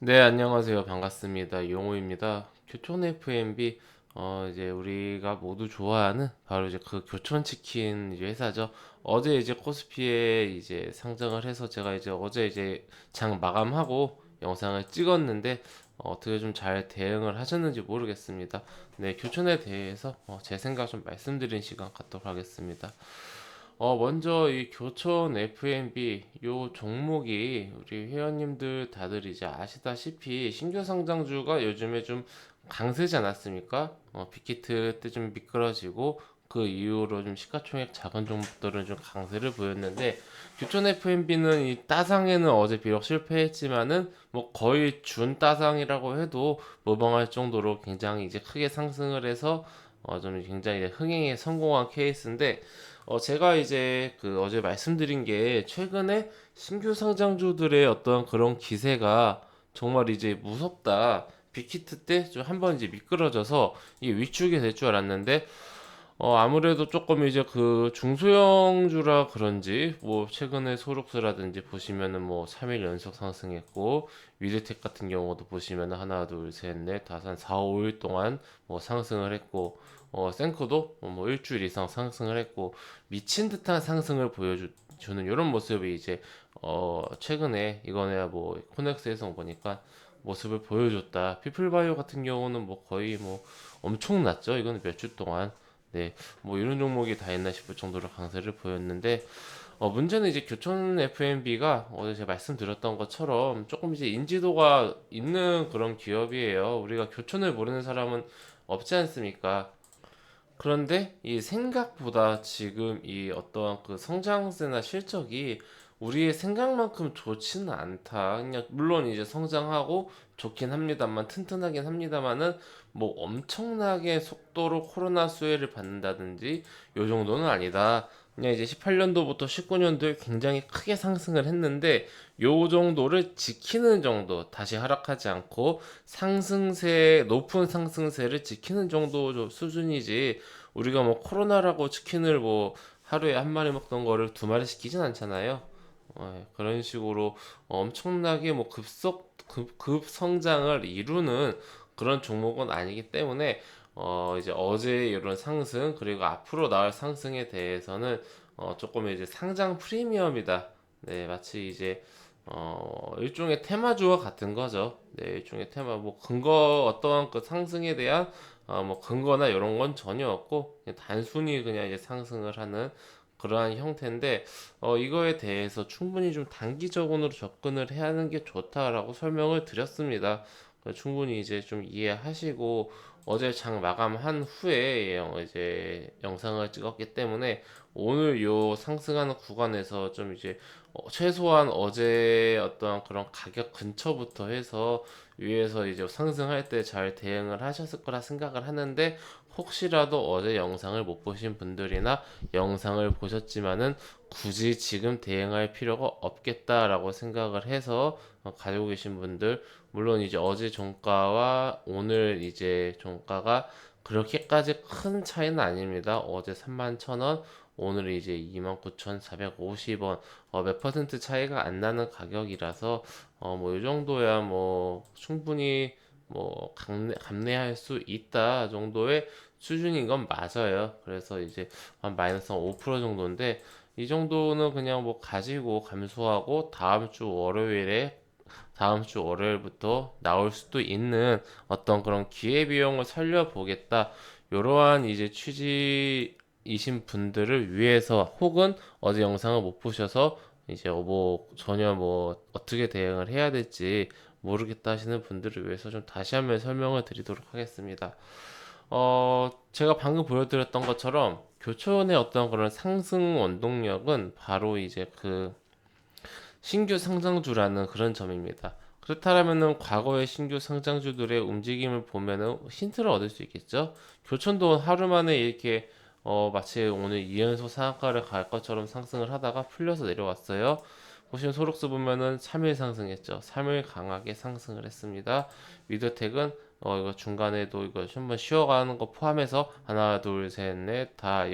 네, 안녕하세요. 반갑습니다. 용호입니다. 교촌 FMB, 이제 우리가 모두 좋아하는 바로 이제 그 교촌치킨 이제 회사죠. 어제 이제 코스피에 이제 상장을 해서 제가 이제 어제 이제 장 마감하고 영상을 찍었는데, 어떻게 좀 잘 대응을 하셨는지 모르겠습니다. 네, 교촌에 대해서 제 생각 좀 말씀드리는 시간 갖도록 하겠습니다. 먼저 이 교촌 FNB 요 종목이 우리 회원님들 다들 이제 아시다시피 신규 상장주가 요즘에 좀 강세지 않았습니까? 빅히트 때 좀 미끄러지고 그 이후로 좀 시가총액 작은 종목들은 좀 강세를 보였는데 교촌 FNB는 이 따상에는 어제 비록 실패했지만은 뭐 거의 준 따상이라고 해도 무방할 정도로 굉장히 이제 크게 상승을 해서 좀 굉장히 흥행에 성공한 케이스인데 제가 이제 그 어제 말씀드린 게 최근에 신규 상장주들의 어떤 그런 기세가 정말 이제 무섭다. 빅히트 때 좀 한번 이제 미끄러져서 이게 위축이 될 줄 알았는데 아무래도 조금 이제 그 중소형주라 그런지 뭐 최근에 소록스라든지 보시면은 뭐 3일 연속 상승했고 위드텍 같은 경우도 보시면은 하나 둘셋넷 다섯 한 4, 5일 동안 뭐 상승을 했고 생코도 뭐 일주일 이상 상승을 했고 미친 듯한 상승을 보여주는 이런 모습이 이제 최근에 이거는 뭐 코넥스에서 보니까 모습을 보여줬다. 피플바이오 같은 경우는 뭐 거의 뭐 엄청났죠. 이거는 몇 주 동안 네, 뭐 이런 종목이 다 있나 싶을 정도로 강세를 보였는데 문제는 이제 교촌 FMB가 어제 제가 말씀드렸던 것처럼 조금 이제 인지도가 있는 그런 기업이에요. 우리가 교촌을 모르는 사람은 없지 않습니까? 그런데 이 생각보다 지금 이 어떠한 그 성장세나 실적이 우리의 생각만큼 좋지는 않다. 그냥 물론 이제 성장하고 좋긴 합니다만 튼튼하긴 합니다만은 뭐 엄청나게 속도로 코로나 수혜를 받는다든지 요 정도는 아니다. 그냥 이제 18년도부터 19년도에 굉장히 크게 상승을 했는데 요 정도를 지키는 정도 다시 하락하지 않고 상승세 높은 상승세를 지키는 정도 수준이지 우리가 뭐 코로나라고 치킨을 뭐 하루에 한 마리 먹던 거를 두 마리 시키진 않잖아요. 그런 식으로 엄청나게 뭐 급 성장을 이루는 그런 종목은 아니기 때문에 이제 어제 이런 상승 그리고 앞으로 나올 상승에 대해서는 조금 이제 상장 프리미엄이다. 네, 마치 이제 일종의 테마주와 같은 거죠. 네, 일종의 테마 뭐 근거 어떠한 그 상승에 대한 뭐 근거나 이런 건 전혀 없고 그냥 단순히 그냥 이제 상승을 하는 그러한 형태인데 이거에 대해서 충분히 좀 단기적으로 접근을 해야 하는 게 좋다라고 설명을 드렸습니다. 충분히 이제 좀 이해하시고 어제 장 마감한 후에 이제 영상을 찍었기 때문에 오늘 요 상승하는 구간에서 좀 이제 최소한 어제 어떤 그런 가격 근처부터 해서 위에서 이제 상승할 때 잘 대응을 하셨을 거라 생각을 하는데 혹시라도 어제 영상을 못 보신 분들이나 영상을 보셨지만은 굳이 지금 대응할 필요가 없겠다라고 생각을 해서 가지고 계신 분들 물론 이제 어제 종가와 오늘 이제 종가가 그렇게까지 큰 차이는 아닙니다. 어제 31,000원 오늘 이제 29,450원 몇 퍼센트 차이가 안 나는 가격이라서 뭐 이 정도야 뭐 충분히 뭐 감내할 수 있다 정도의 수준인 건 맞아요. 그래서 이제 한 마이너스 5% 정도인데 이 정도는 그냥 뭐 가지고 감수하고 다음 주 월요일부터 나올 수도 있는 어떤 그런 기회비용을 살려보겠다. 이러한 이제 취지이신 분들을 위해서 혹은 어제 영상을 못 보셔서 이제 뭐 전혀 뭐 어떻게 대응을 해야 될지 모르겠다 하시는 분들을 위해서 좀 다시 한번 설명을 드리도록 하겠습니다. 제가 방금 보여드렸던 것처럼 교촌의 어떤 그런 상승 원동력은 바로 이제 그 신규 상장주라는 그런 점입니다. 그렇다면은 과거의 신규 상장주들의 움직임을 보면은 힌트를 얻을 수 있겠죠. 교촌도 하루 만에 이렇게 마치 오늘 이연소 상한가를 갈 것처럼 상승을 하다가 풀려서 내려왔어요. 보시면 소록스 보면은 3일 상승했죠. 3일 강하게 상승을 했습니다. 위드텍은 이거 중간에도 이거 한번 쉬어가는 거 포함해서 하나, 둘, 셋, 넷, 다,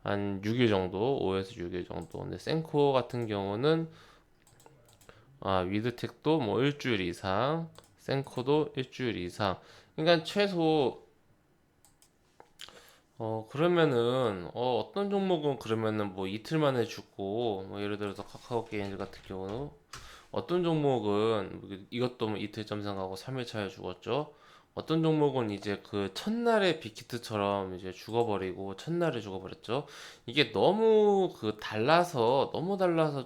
한 6일 정도, 5에서 6일 정도. 근데 센코 같은 경우는 위드텍도 뭐 일주일 이상, 센코도 일주일 이상. 그러니까 최소 그러면은 어떤 종목은 그러면은 뭐 이틀 만에 죽고 뭐 예를 들어서 카카오 게임즈 같은 경우는 어떤 종목은 이것도 뭐 이틀 점상하고 3일 차에 죽었죠. 어떤 종목은 이제 그 첫날에 빅히트처럼 이제 죽어버리고 첫날에 죽어버렸죠. 이게 너무 달라서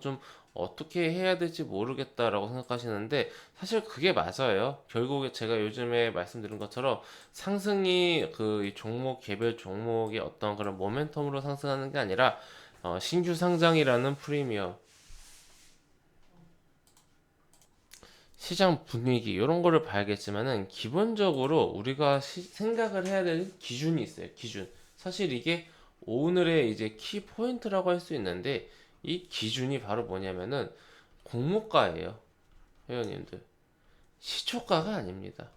좀 어떻게 해야 될지 모르겠다라고 생각하시는데 사실 그게 맞아요. 결국에 제가 요즘에 말씀드린 것처럼 상승이 그 이 종목 개별 종목의 어떤 그런 모멘텀으로 상승하는 게 아니라 신규 상장이라는 프리미엄 시장 분위기 이런 거를 봐야겠지만은 기본적으로 우리가 생각을 해야 될 기준이 있어요. 기준. 사실 이게 오늘의 이제 키 포인트라고 할 수 있는데 이 기준이 바로 뭐냐면은 공모가예요. 회원님들. 시초가가 아닙니다.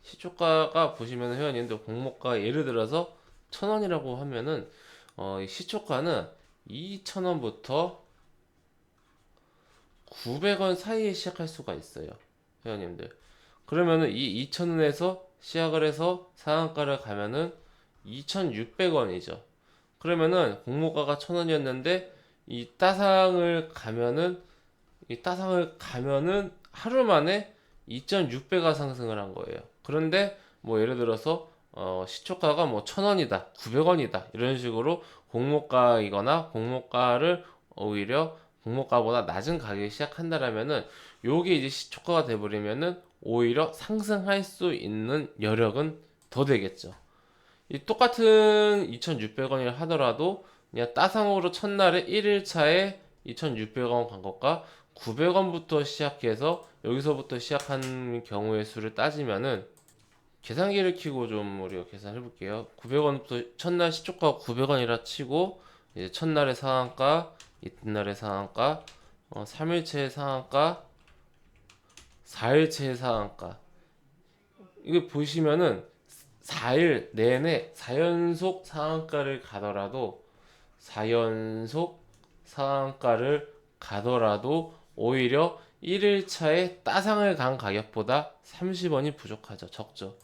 시초가가 보시면 회원님들 공모가 예를 들어서 1,000원이라고 하면은 이 시초가는 2,000원부터 900원 사이에 시작할 수가 있어요. 회원님들. 그러면은 이 2,000원에서 시작을 해서 상한가를 가면은 2,600원이죠. 그러면은 공모가가 1,000원이었는데 이 따상을 가면은 하루 만에 2,600가 상승을 한 거예요. 그런데 뭐 예를 들어서 시초가가 뭐 1,000원이다, 900원이다 이런 식으로 공모가이거나 공모가를 오히려 공모가보다 낮은 가격에 시작한다라면은 요게 이제 시초가가 돼버리면은 오히려 상승할 수 있는 여력은 더 되겠죠. 이 똑같은 2,600원이라 하더라도 그냥 따상으로 첫날에 1일차에 2,600원 간 것과 900원부터 시작해서 여기서부터 시작한 경우의 수를 따지면은 계산기를 켜고 좀 우리가 계산해 볼게요. 900원부터 첫날 시초가 900원이라 치고 이제 첫날의 상한가, 이튿날의 상한가, 3일체의 상한가, 4일체의 상한가. 이거 보시면은 4일 내내 4연속 상한가를 가더라도 4연속 상한가를 가더라도 오히려 1일차에 따상을 간 가격보다 30원이 부족하죠. 적죠.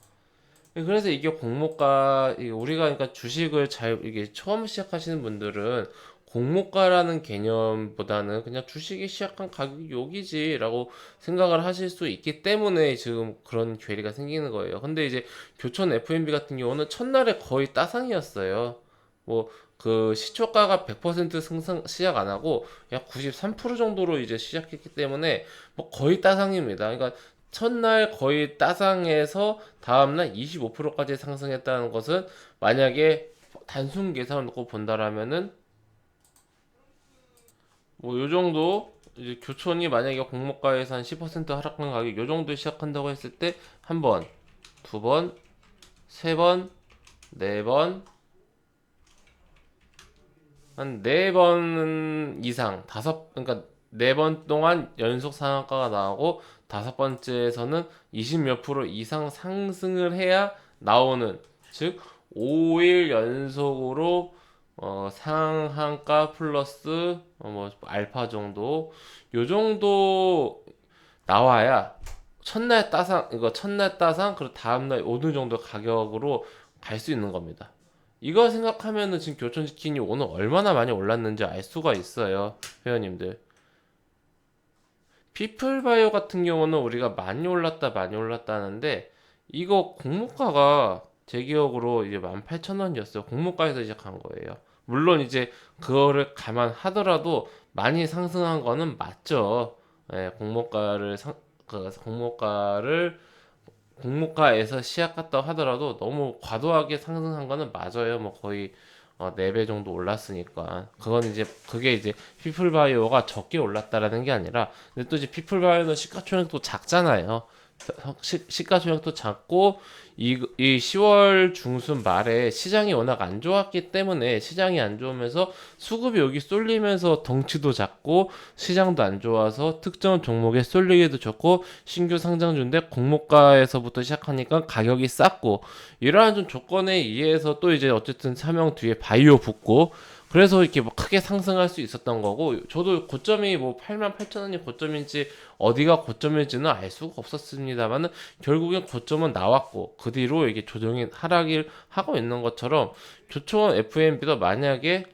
그래서 이게 공모가 우리가 그러니까 주식을 잘 이게 처음 시작하시는 분들은 공모가라는 개념보다는 그냥 주식이 시작한 가격이 여기지라고 생각을 하실 수 있기 때문에 지금 그런 괴리가 생기는 거예요. 근데 이제 교촌 FMB 같은 경우는 첫날에 거의 따상이었어요. 뭐 그 시초가가 100% 승상 시작 안 하고 약 93% 정도로 이제 시작했기 때문에 뭐 거의 따상입니다. 그러니까 첫날 거의 따상해서 다음날 25%까지 상승했다는 것은 만약에 단순 계산을 놓고 본다라면은 뭐 요 정도 이제 교촌이 만약에 공모가에서 한 10% 하락한 가격 요 정도 시작한다고 했을 때 한 번, 두 번, 세 번, 네 번, 한 네 번 이상 그러니까 네 번 동안 연속 상한가가 나오고 다섯 번째에서는 20 몇 프로 이상 상승을 해야 나오는 즉 5일 연속으로 상한가 플러스 뭐 알파 정도 요 정도 나와야 첫날 따상 그리고 다음날 어느 정도 가격으로 갈 수 있는 겁니다. 이거 생각하면은 지금 교촌치킨이 오늘 얼마나 많이 올랐는지 알 수가 있어요, 회원님들. 피플바이오 같은 경우는 우리가 많이 올랐다 하는데 이거 공모가가 제 기억으로 이제 18,000원이었어요. 공모가에서 시작한 거예요. 물론 이제 그거를 감안하더라도 많이 상승한 거는 맞죠. 예, 공모가에서 시작했다 하더라도 너무 과도하게 상승한 거는 맞아요. 뭐 거의 4배 정도 올랐으니까. 그게 이제 피플바이오가 적게 올랐다라는 게 아니라 근데 또 이제 피플바이오는 시가총액도 작잖아요. 시가총액도 작고 이 10월 중순 말에 시장이 워낙 안 좋았기 때문에 시장이 안 좋으면서 수급이 여기 쏠리면서 덩치도 작고 시장도 안 좋아서 특정 종목에 쏠리기도 좋고 신규 상장주인데 공모가에서부터 시작하니까 가격이 쌌고 이러한 좀 조건에 의해서 또 이제 어쨌든 사명 뒤에 바이오 붙고 그래서 이렇게 뭐 크게 상승할 수 있었던 거고, 저도 고점이 뭐 88,000원이 고점인지 어디가 고점인지는 알 수가 없었습니다만은 결국엔 고점은 나왔고, 그 뒤로 이게 조정이 하락을 하고 있는 것처럼 교촌 FMB도 만약에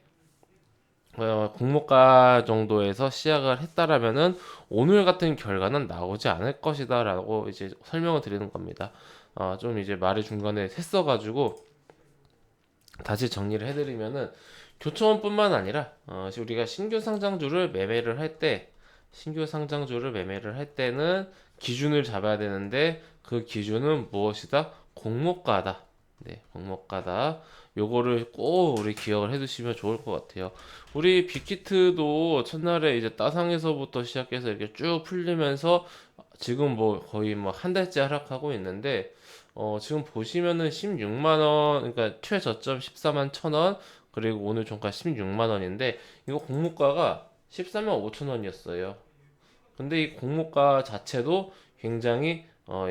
공모가 정도에서 시작을 했다라면은 오늘 같은 결과는 나오지 않을 것이다라고 이제 설명을 드리는 겁니다. 좀 이제 말을 중간에 샜어가지고 다시 정리를 해드리면은, 교촌뿐만 아니라 우리가 신규 상장주를 매매를 할 때는 기준을 잡아야 되는데, 그 기준은 무엇이다? 공모가다. 네, 공모가다. 요거를 꼭 우리 기억을 해두시면 좋을 것 같아요. 우리 빅히트도 첫날에 이제 따상에서부터 시작해서 이렇게 쭉 풀리면서 지금 뭐 거의 뭐 한 달째 하락하고 있는데, 지금 보시면은 16만 원, 그러니까 최저점 14만 1천 원, 그리고 오늘 종가 16만 원인데, 이거 공모가가 14만 5천 원이었어요. 근데 이 공모가 자체도 굉장히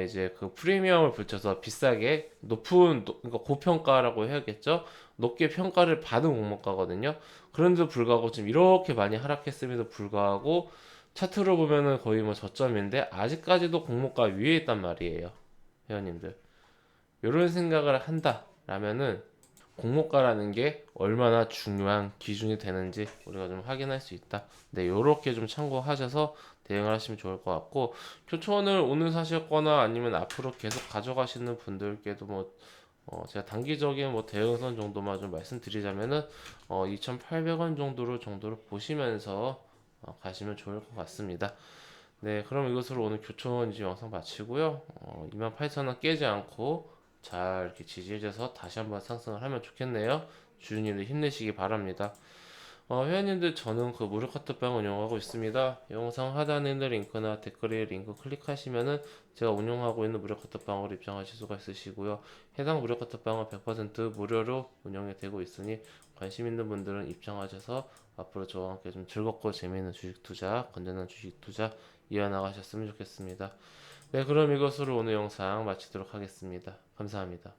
이제 그 프리미엄을 붙여서 비싸게 그러니까 고평가라고 해야겠죠. 높게 평가를 받은 공모가거든요. 그런데도 불구하고 지금 이렇게 많이 하락했음에도 불구하고 차트로 보면은 거의 뭐 저점인데 아직까지도 공모가 위에 있단 말이에요, 회원님들. 이런 생각을 한다라면은 공모가라는 게 얼마나 중요한 기준이 되는지 우리가 좀 확인할 수 있다. 네, 요렇게 좀 참고하셔서 대응을 하시면 좋을 것 같고, 교촌을 오늘 사셨거나 아니면 앞으로 계속 가져가시는 분들께도 뭐 제가 단기적인 뭐 대응선 정도만 좀 말씀드리자면은 2,800원 정도로 보시면서 가시면 좋을 것 같습니다. 네, 그럼 이것으로 오늘 교촌 이제 영상 마치고요. 28,000원 깨지 않고 잘 이렇게 지지해줘서 다시 한번 상승을 하면 좋겠네요. 주주님들 힘내시기 바랍니다. 회원님들, 저는 그 무료 카톡방 운영하고 있습니다. 영상 하단에 있는 링크나 댓글에 링크 클릭하시면은 제가 운영하고 있는 무료 카톡방으로 입장하실 수가 있으시고요. 해당 무료 카톡방은 100% 무료로 운영이 되고 있으니 관심 있는 분들은 입장하셔서 앞으로 저와 함께 좀 즐겁고 재미있는 주식 투자, 건전한 주식 투자 이어나가셨으면 좋겠습니다. 네, 그럼 이것으로 오늘 영상 마치도록 하겠습니다. 감사합니다.